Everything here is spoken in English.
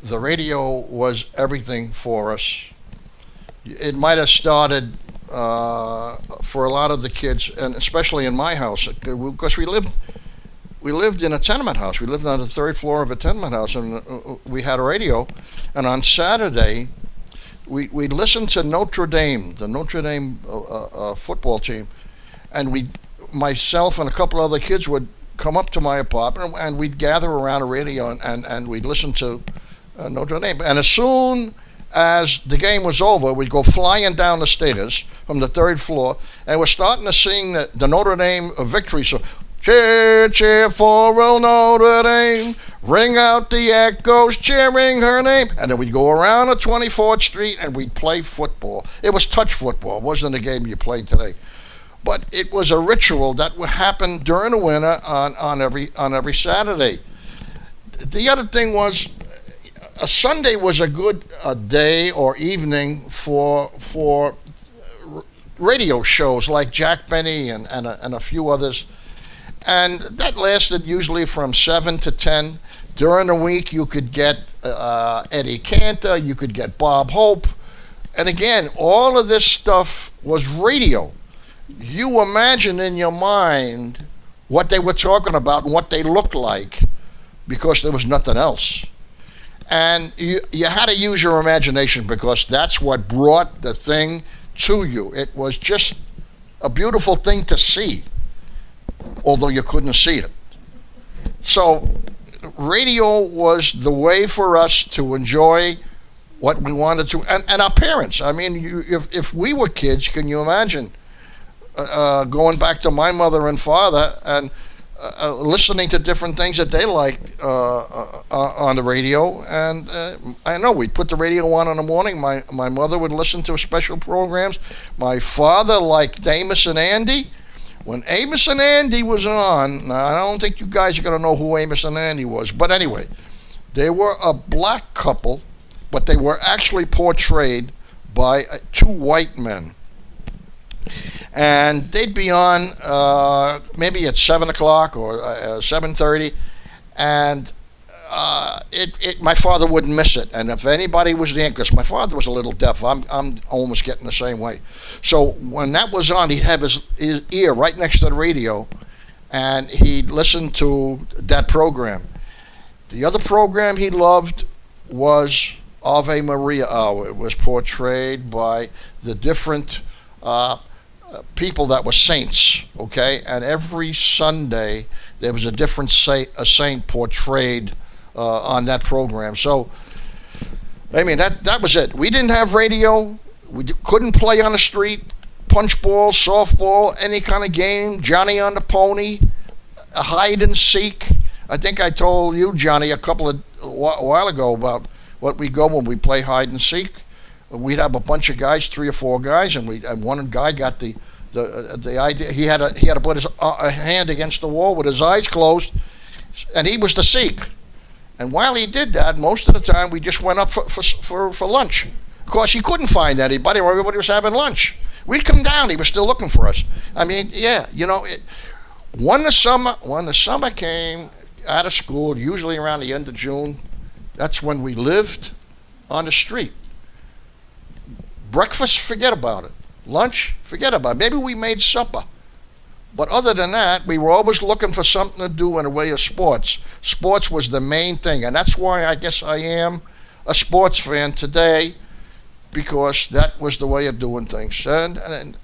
the radio was everything for us. It might have started for a lot of the kids, and especially in my house, because we lived in a tenement house. We lived on the third floor of a tenement house, and we had a radio. And on Saturday, we listened to Notre Dame, the Notre Dame football team, and myself and a couple other kids would come up to my apartment, and we'd gather around a radio, and we'd listen to Notre Dame. And as soon as the game was over, we'd go flying down the stairs from the third floor, and we're starting to sing the Notre Dame victory song. Cheer, cheer for old Notre Dame, ring out the echoes cheering her name. And then we'd go around the 24th Street and we'd play football. It was touch football. It wasn't a game you played today. But it was a ritual that would happen during the winter on every Saturday. The other thing was, a Sunday was a good day or evening for radio shows like Jack Benny and a few others. And that lasted usually from 7 to 10. During the week, you could get Eddie Cantor, you could get Bob Hope. And again, all of this stuff was radio. You imagine in your mind what they were talking about and what they looked like, because there was nothing else. And you had to use your imagination, because that's what brought the thing to you. It was just a beautiful thing to see, although you couldn't see it. So radio was the way for us to enjoy what we wanted to, and our parents. I mean, if we were kids, can you imagine going back to my mother and father and listening to different things that they liked on the radio? And I know we'd put the radio on in the morning. My mother would listen to special programs. My father liked Amos and Andy. When Amos and Andy was on, now I don't think you guys are going to know who Amos and Andy was, but anyway, they were a black couple, but they were actually portrayed by two white men. And they'd be on maybe at 7 o'clock or 7:30, and my father wouldn't miss it. And if anybody was there, because my father was a little deaf, I'm almost getting the same way. So when that was on, he'd have his ear right next to the radio, and he'd listen to that program. The other program he loved was Ave Maria Hour. It was portrayed by the different people that were saints, okay? And every Sunday there was a different saint portrayed on that program. So, I mean, that was it. We didn't have radio. We couldn't play on the street, punch ball, softball, any kind of game, Johnny on the pony, a hide and seek. I think I told you, Johnny, a while ago about what we go when we play hide and seek. We'd have a bunch of guys, 3 or 4 guys, and one guy got the idea. He had to put his hand against the wall with his eyes closed, and he was the seek. And while he did that, most of the time we just went up for lunch. Of course, he couldn't find anybody, or everybody was having lunch. We'd come down; he was still looking for us. I mean, yeah, you know, when the summer came out of school, usually around the end of June, that's when we lived on the street. Breakfast, forget about it. Lunch, forget about it. Maybe we made supper. But other than that, we were always looking for something to do in the way of sports. Sports was the main thing, and that's why I guess I am a sports fan today, because that was the way of doing things. And